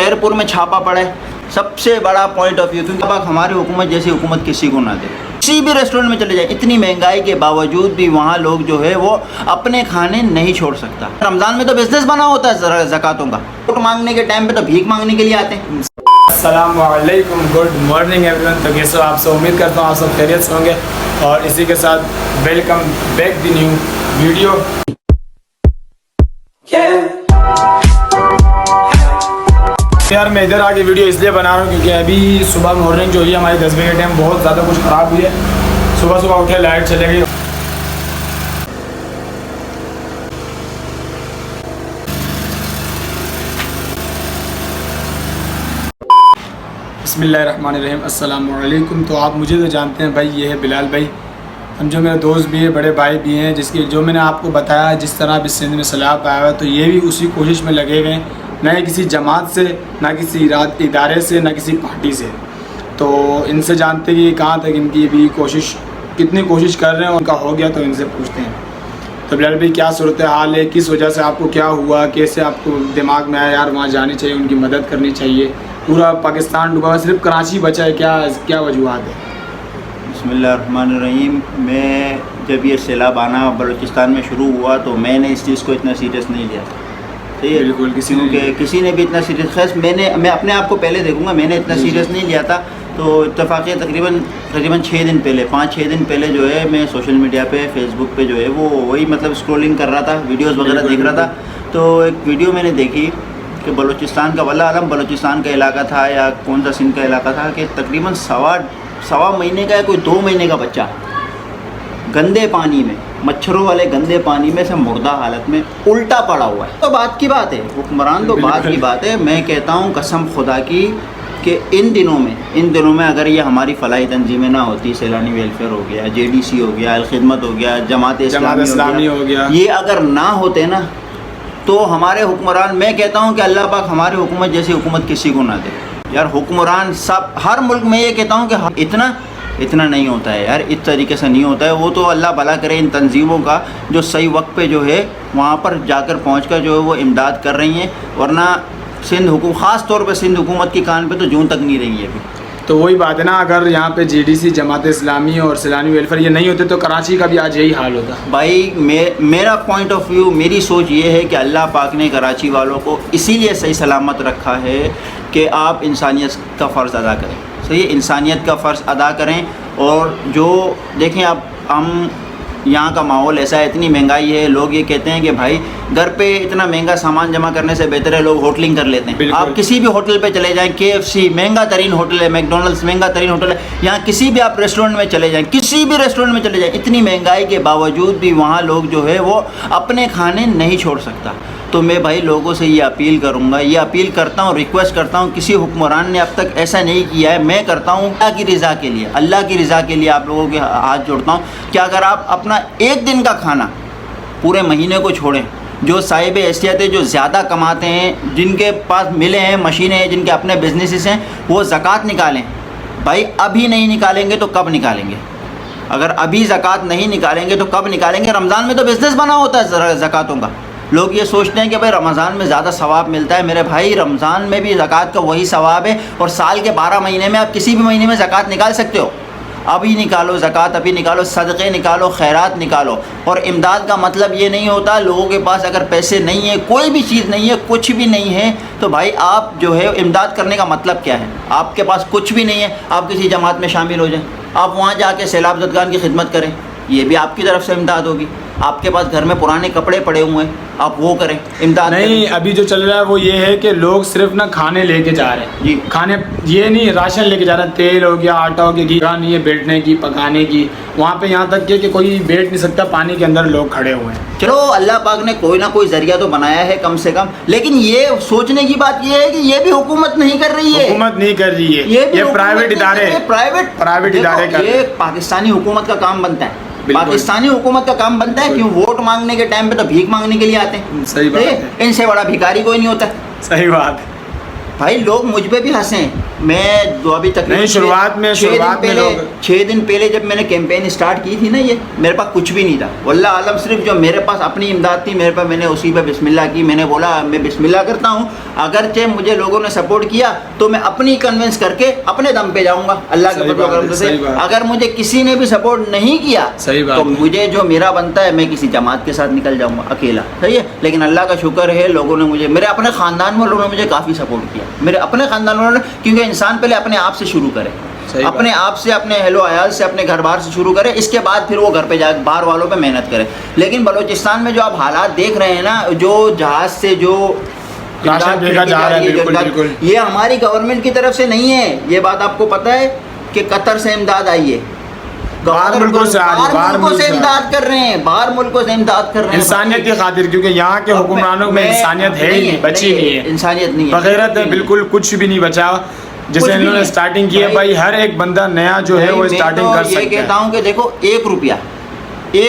خیرپور میں چھاپا پڑا ہے، سب سے بڑا پوائنٹ آف ویو، کیونکہ اب ہماری حکومت جیسی حکومت کسی کو نہ دے. کسی بھی ریسٹورینٹ میں چلے جائیں، اتنی مہنگائی کے باوجود بھی وہاں لوگ جو ہے وہ اپنے کھانے نہیں چھوڑ سکتا. رمضان میں تو بزنس بنا ہوتا ہے زکاتوں کا، ووٹ مانگنے کے ٹائم پہ تو بھیک مانگنے کے لیے آتے ہیں. السلام علیکم، گڈ مارننگ ایوری ون. تو کیسے آپ سب؟ امید کرتا ہوں آپ سب خیریت سے ہوں گے، اور اسی کے ساتھ ویلکم بیک دی نیو ویڈیو. یار میں ادھر آگے ویڈیو اس لیے بنا رہا ہوں کیونکہ ابھی صبح مارننگ جو ہوئی ہماری 10 بجے کے ٹائم بہت زیادہ کچھ خراب ہوئی ہے. صبح صبح اٹھے لائٹ چلے گئی. بسم اللہ الرحمن الرحیم. السلام علیکم. تو آپ مجھے تو جانتے ہیں بھائی، یہ ہے بلال بھائی، جو میرے دوست بھی ہے، بڑے بھائی بھی ہیں، جس کی جو میں نے آپ کو بتایا جس طرح اب اس سندھ میں سیلاب آیا ہوا ہے، تو یہ بھی اسی کوشش میں لگے ہوئے ہیں، نہ کسی جماعت سے، نہ کسی ادارے سے، نہ کسی پارٹی سے. تو ان سے جانتے کہ کہاں تک ان کی بھی کوشش، کتنی کوشش کر رہے ہیں، ان کا ہو گیا تو ان سے پوچھتے ہیں. تو بلال بھائی کیا صورتحال ہے، کس وجہ سے آپ کو کیا ہوا، کیسے آپ کو دماغ میں آیا یار وہاں جانی چاہیے، ان کی مدد کرنی چاہیے، پورا پاکستان ڈوبا، صرف کراچی بچا ہے، کیا وجوہات ہے؟ بسم اللہ الرحمن الرحیم. میں جب یہ سیلاب آنا بلوچستان میں شروع ہوا تو میں نے اس چیز کو اتنا سیریس نہیں لیا تھا. بالکل کسی نے بھی اتنا سیریس، خیر میں اپنے آپ کو پہلے دیکھوں گا، میں نے اتنا سیریس نہیں لیا تھا. تو اتفاقی تقریباً 6 دن پہلے، 5-6 دن پہلے جو ہے میں سوشل میڈیا پہ، فیس بک پہ جو ہے وہی مطلب اسکرولنگ کر رہا تھا، ویڈیوز وغیرہ دیکھ رہا تھا. تو ایک ویڈیو میں نے دیکھی کہ بلوچستان کا، واللہ عالم بلوچستان کا علاقہ تھا یا کون سا سندھ کا علاقہ تھا، کہ تقریباً سوا مہینے کا یا کوئی 2 مہینے کا بچہ گندے پانی میں، مچھروں والے گندے پانی میں سے مردہ حالت میں الٹا پڑا ہوا ہے. تو بات کی بات ہے، حکمران تو بات کی بات ہے. میں کہتا ہوں قسم خدا کی کہ ان دنوں میں اگر یہ ہماری فلاحی تنظیمیں نہ ہوتی، سیلانی ویلفیئر ہو گیا، JDC ہو گیا، الخدمت ہو گیا، جماعت اسلامی ہو گیا، یہ اگر نہ ہوتے نا تو ہمارے حکمران، میں کہتا ہوں کہ اللہ پاک ہماری حکومت جیسی حکومت کسی کو نہ دے. یار حکمران سب ہر ملک میں، یہ کہتا ہوں کہ اتنا نہیں ہوتا ہے یار، اس طریقے سے نہیں ہوتا ہے. وہ تو اللہ بھلا کرے ان تنظیموں کا جو صحیح وقت پہ جو ہے وہاں پر جا کر پہنچ کر جو ہے وہ امداد کر رہی ہیں، ورنہ سندھ حکومت، خاص طور پہ سندھ حکومت کی کان پہ تو جون تک نہیں رہی ہے ابھی. تو وہی بات ہے نا، اگر یہاں پہ JDC، جماعت اسلامی اور سیلانی ویلفیئر یہ نہیں ہوتے تو کراچی کا بھی آج یہی حال ہوتا. بھائی میرا پوائنٹ آف ویو، میری سوچ یہ ہے کہ اللہ پاک نے کراچی والوں کو اسی لیے صحیح سلامت رکھا ہے کہ آپ انسانیت کا فرض ادا کریں. صحیح، انسانیت کا فرض ادا کریں. اور جو دیکھیں اب ہم یہاں کا ماحول ایسا ہے، اتنی مہنگائی ہے، لوگ یہ کہتے ہیں کہ بھائی گھر پہ اتنا مہنگا سامان جمع کرنے سے بہتر ہے لوگ ہوٹلنگ کر لیتے ہیں. آپ کسی بھی ہوٹل پہ چلے جائیں، KFC مہنگا ترین ہوٹل ہے، میکڈونلڈس مہنگا ترین ہوٹل ہے، یہاں کسی بھی آپ ریسٹورینٹ میں چلے جائیں، کسی بھی ریسٹورینٹ میں چلے جائیں، اتنی مہنگائی کے باوجود بھی وہاں لوگ جو ہے وہ اپنے کھانے نہیں چھوڑ سکتا. تو میں بھائی لوگوں سے یہ اپیل کروں گا، یہ اپیل کرتا ہوں، ریکویسٹ کرتا ہوں، کسی حکمران نے اب تک ایسا نہیں کیا ہے. میں کرتا ہوں اللہ کی رضا کے لیے، اللہ کی رضا کے لیے آپ لوگوں کے ہاتھ جوڑتا ہوں کہ اگر آپ اپنا ایک دن کا کھانا پورے مہینے کو چھوڑیں، جو صاحب حیثیت ہے، جو زیادہ کماتے ہیں، جن کے پاس ملیں ہیں، مشینیں ہیں، جن کے اپنے بزنسز ہیں، وہ زکوٰۃ نکالیں. بھائی ابھی نہیں نکالیں گے تو کب نکالیں گے؟ اگر ابھی زکوٰۃ نہیں نکالیں گے تو کب نکالیں گے؟ رمضان میں تو بزنس بنا ہوتا ہے زکوٰۃوں کا. لوگ یہ سوچتے ہیں کہ بھائی رمضان میں زیادہ ثواب ملتا ہے. میرے بھائی رمضان میں بھی زکوٰۃ کا وہی ثواب ہے، اور سال کے 12 مہینے میں آپ کسی بھی مہینے میں زکوٰۃ نکال سکتے ہو. ابھی نکالو زکوٰۃ، ابھی نکالو، صدقے نکالو، خیرات نکالو. اور امداد کا مطلب یہ نہیں ہوتا لوگوں کے پاس اگر پیسے نہیں ہیں، کوئی بھی چیز نہیں ہے، کچھ بھی نہیں ہے، تو بھائی آپ جو ہے امداد کرنے کا مطلب کیا ہے؟ آپ کے پاس کچھ بھی نہیں ہے، آپ کسی جماعت میں شامل ہو جائیں، آپ وہاں جا کے سیلاب زدگان کی خدمت کریں، یہ بھی آپ کی طرف سے امداد ہوگی. آپ کے پاس گھر میں پرانے کپڑے پڑے ہوئے ہیں، آپ وہ کریں، امداد نہیں. ابھی جو چل رہا ہے وہ یہ ہے کہ لوگ صرف نا کھانے لے کے جا رہے ہیں. جی، کھانے یہ نہیں، راشن لے کے جا رہے ہیں، تیل ہو گیا، آٹا ہو گیا، جگہ نہیں ہے بیٹھنے کی، پکانے کی. وہاں پہ یہاں تک کہ کوئی بیٹھ نہیں سکتا، پانی کے اندر لوگ کھڑے ہوئے ہیں. چلو اللہ پاک نے کوئی نہ کوئی ذریعہ تو بنایا ہے کم سے کم، لیکن یہ سوچنے کی بات یہ ہے کہ یہ بھی حکومت نہیں کر رہی ہے. حکومت نہیں کر رہی ہے، یہ پرائیویٹ ادارے، پرائیویٹ ادارے کا. یہ پاکستانی حکومت کا کام بنتا ہے، پاکستانی حکومت کا کام بنتا ہے. کیوں؟ ووٹ مانگنے کے ٹائم پہ تو بھیک مانگنے کے لیے آتے ہیں. صحیح بات ہے، ان سے بڑا بھیکاری کوئی نہیں ہوتا. صحیح بات. بھائی لوگ مجھ پہ بھی ہنسیں. میں ابھی تقریباً شروعات میں 6 دن پہلے جب میں نے کیمپین اسٹارٹ کی تھی نا، یہ میرے پاس کچھ بھی نہیں تھا واللہ عالم. صرف جو میرے پاس اپنی امداد تھی میرے پاس، میں نے اسی پہ بسم اللہ کی. میں نے بولا میں بسم اللہ کرتا ہوں، اگرچہ مجھے لوگوں نے سپورٹ کیا تو میں اپنی کنونس کر کے اپنے دم پہ جاؤں گا اللہ کے فضل و کرم سے. اگر مجھے کسی نے بھی سپورٹ نہیں کیا تو مجھے جو میرا بنتا ہے میں کسی جماعت کے ساتھ نکل جاؤں گا اکیلا. صحیح ہے. لیکن اللہ کا شکر ہے لوگوں نے مجھے، میرے اپنے خاندان والوں نے مجھے کافی سپورٹ کیا. میرے اپنے خاندان والوں نے، کیونکہ انسان پہلے اپنے آپ سے شروع کرے، اپنے آپ سے، اپنے اہل و عیال سے، اپنے گھر بار سے شروع کرے، اس کے بعد پھر وہ گھر پہ جا کے باہر والوں پہ محنت کرے. لیکن بلوچستان میں جو آپ حالات دیکھ رہے ہیں نا، جو جہاز سے جو یہ ہماری گورنمنٹ کی طرف سے نہیں ہے. یہ بات آپ کو پتہ ہے کہ قطر سے امداد آئی ہے، باہر ملکوں سے امداد کر رہے ہیں، باہر ملکوں سے امداد کر رہے ہیں انسانیت کی خاطر، کیونکہ یہاں کے حکمرانوں میں انسانیت ہے ہی نہیں، بچی نہیں ہے. انسانیت نہیں ہے، بغیرت ہے، بالکل کچھ بھی نہیں بچا. جیسے انہوں نے سٹارٹنگ کی ہے بھائی، ہر ایک بندہ نیا جو ہے وہ سٹارٹنگ کر سکتا ہے. یہ کہتا ہوں کہ دیکھو 1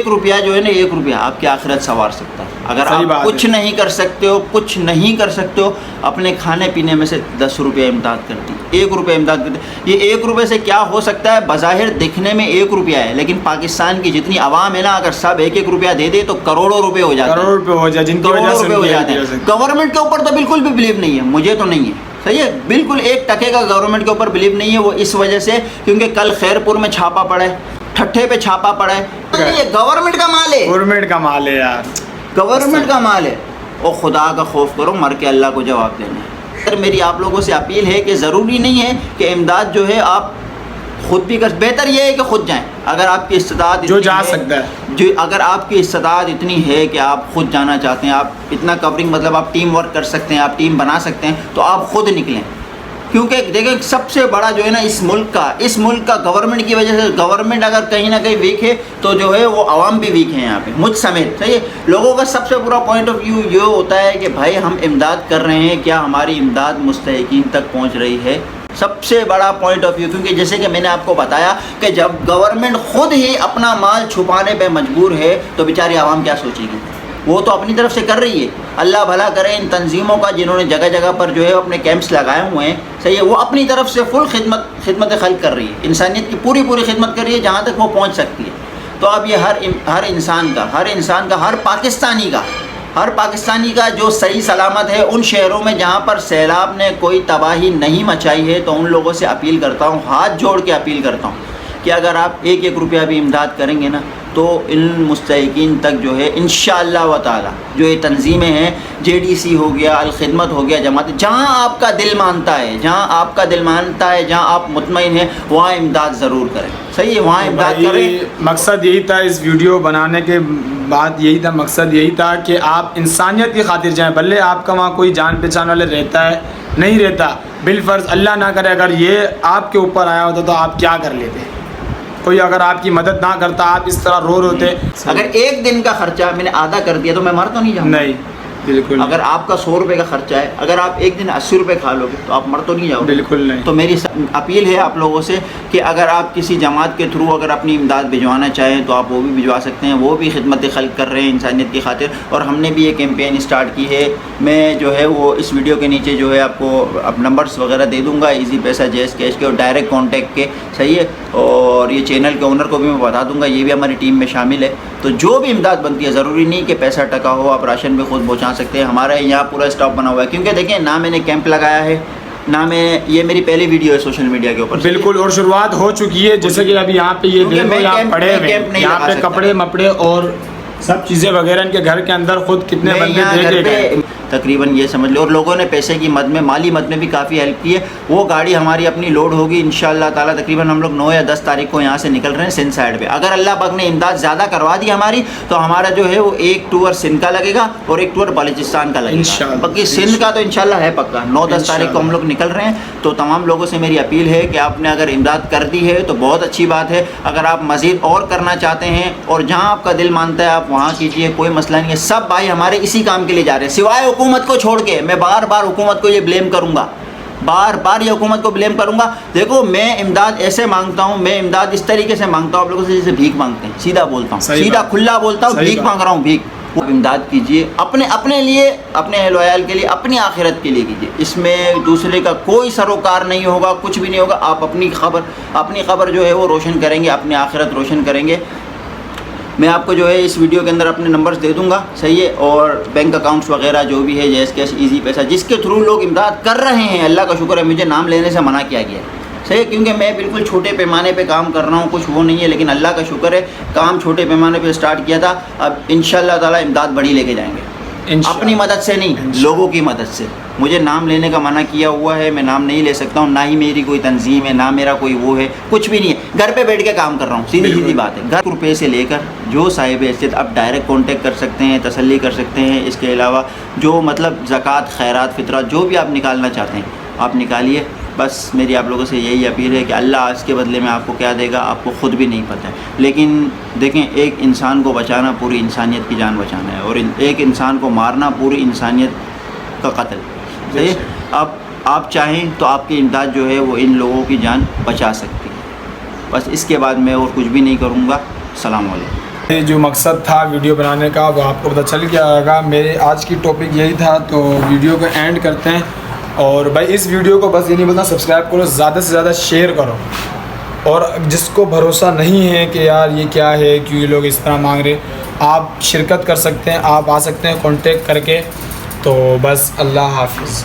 روپیہ جو ہے نا، 1 روپیہ آپ کی آخرت سنوار سکتا ہے. اگر آپ کچھ نہیں کر سکتے ہو، اپنے کھانے پینے میں سے 10 روپیہ امداد کرتی، 1 روپیہ امداد کرتی. یہ 1 روپے سے کیا ہو سکتا ہے؟ بظاہر دکھنے میں 1 روپیہ ہے، لیکن پاکستان کی جتنی عوام ہے نا، اگر سب 1 روپیہ دے دے تو کروڑوں روپے ہو جاتے ہیں. گورنمنٹ کے اوپر تو بالکل بھی بلیو نہیں ہے، مجھے تو نہیں ہے. صحیح ہے. بالکل 1 ٹکے کا گورنمنٹ کے اوپر بلیو نہیں ہے. وہ اس وجہ سے کیونکہ کل خیرپور میں چھاپا پڑا ہے، ٹھٹھے پہ چھاپا پڑا ہے. یہ گورنمنٹ کا مال ہے، گورنمنٹ کا مال ہے یار، گورنمنٹ کا مال ہے. اور خدا کا خوف کرو، مر کے اللہ کو جواب دینا ہے. میری آپ لوگوں سے اپیل ہے کہ ضروری نہیں ہے کہ امداد جو ہے آپ خود بھی کر، بہتر یہ ہے کہ خود جائیں. اگر آپ کی استطاعت جو جا سکتا ہے، اگر آپ کی استطاعت اتنی ہے کہ آپ خود جانا چاہتے ہیں، آپ اتنا کورنگ، مطلب آپ ٹیم ورک کر سکتے ہیں، آپ ٹیم بنا سکتے ہیں، تو آپ خود نکلیں. کیونکہ دیکھیں سب سے بڑا جو ہے نا اس ملک کا گورنمنٹ کی وجہ سے، گورنمنٹ اگر کہیں نہ کہیں ویک ہے تو جو ہے وہ عوام بھی ویک ہیں یہاں پہ، مجھ سمیت. صحیح ہے. لوگوں کا سب سے برا پوائنٹ آف ویو یہ ہوتا ہے کہ بھائی ہم امداد کر رہے ہیں، کیا ہماری امداد مستحقین تک پہنچ رہی ہے؟ سب سے بڑا پوائنٹ آف ویو. کیونکہ جیسے کہ میں نے آپ کو بتایا کہ جب گورنمنٹ خود ہی اپنا مال چھپانے پہ مجبور ہے تو بیچاری عوام کیا سوچے گی؟ وہ تو اپنی طرف سے کر رہی ہے. اللہ بھلا کرے ان تنظیموں کا جنہوں نے جگہ جگہ پر جو ہے اپنے کیمپس لگائے ہوئے ہیں. صحیح ہے. وہ اپنی طرف سے فل خدمت خلق کر رہی ہے، انسانیت کی پوری خدمت کر رہی ہے جہاں تک وہ پہنچ سکتی ہے. تو اب یہ ہر انسان کا ہر پاکستانی کا جو صحیح سلامت ہے ان شہروں میں جہاں پر سیلاب نے کوئی تباہی نہیں مچائی ہے، تو ان لوگوں سے اپیل کرتا ہوں، ہاتھ جوڑ کے اپیل کرتا ہوں کہ اگر آپ 1 روپیہ بھی امداد کریں گے نا تو ان مستحقین تک جو ہے انشاءاللہ و تعالی جو یہ تنظیمیں ہیں، JDC ہو گیا، الخدمت ہو گیا، جماعت، جہاں آپ کا دل مانتا ہے، جہاں آپ مطمئن ہیں، وہاں امداد ضرور کریں. صحیح ہے. وہاں امداد کریں. مقصد یہی تھا اس ویڈیو بنانے کے بعد، مقصد یہی تھا کہ آپ انسانیت کی خاطر جائیں. بھلے آپ کا وہاں کوئی جان پہچان والے رہتا ہے نہیں رہتا، بالفرض اللہ نہ کرے اگر یہ آپ کے اوپر آیا ہوتا تو آپ کیا کر لیتے؟ کوئی اگر آپ کی مدد نہ کرتا، آپ اس طرح رو ہوتے. اگر 1 دن کا خرچہ میں نے آدھا کر دیا تو میں مر تو نہیں جاؤں؟ نہیں، بالکل. اگر آپ کا 100 روپے کا خرچہ ہے، اگر آپ 1 دن 80 روپے کھا لو گے تو آپ مر تو نہیں جاؤ گے؟ بالکل نہیں. تو میری اپیل ہے آپ لوگوں سے کہ اگر آپ کسی جماعت کے تھرو اگر اپنی امداد بھجوانا چاہیں تو آپ وہ بھی بھجوا سکتے ہیں. وہ بھی خدمت خلق کر رہے ہیں انسانیت کی خاطر. اور ہم نے بھی یہ کیمپین اسٹارٹ کی ہے. میں جو ہے وہ اس ویڈیو کے نیچے جو ہے آپ کو اب نمبرز وغیرہ دے دوں گا، ایزی پیسہ، جیز کیش کے، اور ڈائریکٹ کانٹیکٹ کے. صحیح ہے. اور یہ چینل کے اونر کو بھی میں بتا دوں گا، یہ بھی ہماری ٹیم میں شامل ہے. تو جو بھی امداد بنتی ہے، ضروری نہیں کہ پیسہ ٹکا ہو، آپ راشن بھی خود پہنچا سکتے ہیں. ہمارا یہاں پورا اسٹاف بنا ہوا ہے. کیونکہ دیکھیں نہ میں نے کیمپ لگایا ہے، نہ میں، یہ میری پہلی ویڈیو ہے سوشل میڈیا کے اوپر. بالکل. اور شروعات ہو چکی ہے، جیسے کہ ابھی یہاں پہ یہ دیکھو یہاں پڑے ہوئے ہیں، یہاں پہ کپڑے مپڑے اور سب چیزیں وغیرہ ان کے گھر کے اندر خود کتنے بندے دے گئے تقریباً یہ سمجھ لو. اور لوگوں نے پیسے کی مد میں، مالی مد میں بھی کافی ہیلپ کی ہے. وہ گاڑی ہماری اپنی لوڈ ہوگی انشاءاللہ تعالیٰ. تقریباً ہم لوگ 9 یا 10 تاریخ کو یہاں سے نکل رہے ہیں سندھ سائڈ پہ. اگر اللہ پاک نے امداد زیادہ کروا دی ہماری تو ہمارا جو ہے وہ 1 ٹور سندھ کا لگے گا اور 1 ٹور بلوچستان کا لگے گا. باقی سندھ کا تو انشاءاللہ ہے پکا. 9-10 تاریخ کو ہم لوگ نکل رہے ہیں. تو تمام لوگوں سے میری اپیل ہے کہ آپ نے اگر امداد کر دی ہے تو بہت اچھی بات ہے. اگر آپ مزید اور کرنا چاہتے ہیں اور جہاں آپ کا دل مانتا ہے آپ وہاں کیجیے، کوئی مسئلہ نہیں ہے. سب بھائی ہمارے اسی کام کے لیے جا رہے ہیں، سوائے حکومت کو چھوڑ کے. میں بار بار حکومت کو یہ بلیم کروں گا، بار یہ حکومت کو بلیم کروں گا. دیکھو میں امداد ایسے مانگتا ہوں، میں امداد اس طریقے سے مانگتا ہوں آپ لوگوں سے جیسے بھیک مانگتے ہیں. سیدھا بولتا ہوں، سیدھا کھلا بولتا ہوں، بھیک مانگ رہا ہوں، بھیک. وہ امداد کیجیے اپنے لیے، اپنے اہل و عیال کے لیے، اپنی آخرت کے لیے کیجیے. اس میں دوسرے کا کوئی سروکار نہیں ہوگا، کچھ بھی نہیں ہوگا. آپ اپنی قبر جو ہے وہ روشن کریں گے، اپنی آخرت روشن کریں گے. میں آپ کو جو ہے اس ویڈیو کے اندر اپنے نمبرز دے دوں گا، صحیح ہے، اور بینک اکاؤنٹس وغیرہ جو بھی ہے، جیس کیش، ایزی پیسہ، جس کے تھرو لوگ امداد کر رہے ہیں. اللہ کا شکر ہے، مجھے نام لینے سے منع کیا گیا ہے، صحیح، کیونکہ میں بالکل چھوٹے پیمانے پہ کام کر رہا ہوں، کچھ وہ نہیں ہے. لیکن اللہ کا شکر ہے، کام چھوٹے پیمانے پہ اسٹارٹ کیا تھا، اب انشاءاللہ تعالی امداد بڑی لے کے جائیں گے. اپنی مدد سے نہیں، لوگوں کی مدد سے. مجھے نام لینے کا منع کیا ہوا ہے، میں نام نہیں لے سکتا ہوں، نہ ہی میری کوئی تنظیم ہے، نہ میرا کوئی وہ ہے، کچھ بھی نہیں ہے. گھر پہ بیٹھ کے کام کر رہا ہوں، سیدھی بات ہے. گھر روپے سے لے کر جو صاحب حیثیت آپ ڈائریکٹ کانٹیکٹ کر سکتے ہیں، تسلی کر سکتے ہیں. اس کے علاوہ جو مطلب زکوٰۃ، خیرات، فطرات جو بھی آپ نکالنا چاہتے ہیں آپ نکالیے. بس میری آپ لوگوں سے یہی اپیل ہے کہ اللہ اس کے بدلے میں آپ کو کیا دے گا آپ کو خود بھی نہیں پتہ ہے. لیکن دیکھیں، ایک انسان کو بچانا پوری انسانیت کی جان بچانا ہے، اور ایک انسان کو مارنا پوری انسانیت کا قتل. صحیح. اب آپ چاہیں تو آپ کی امداد جو ہے وہ ان لوگوں کی جان بچا سکتی ہے. بس اس کے بعد میں اور کچھ بھی نہیں کروں گا. السلام علیکم. جو مقصد تھا ویڈیو بنانے کا وہ آپ کو پتہ چل گیا ہوگا. میرے آج کی ٹاپک یہی تھا، تو ویڈیو کو اینڈ کرتے ہیں. اور بھائی اس ویڈیو کو بس یہ نہیں بولنا، سبسکرائب کرو، زیادہ سے زیادہ شیئر کرو. اور جس کو بھروسہ نہیں ہے کہ یار یہ کیا ہے، کیوں یہ لوگ اس طرح مانگ رہے، آپ شرکت کر سکتے ہیں، آپ آ سکتے ہیں کانٹیکٹ کر کے. تو بس اللہ حافظ.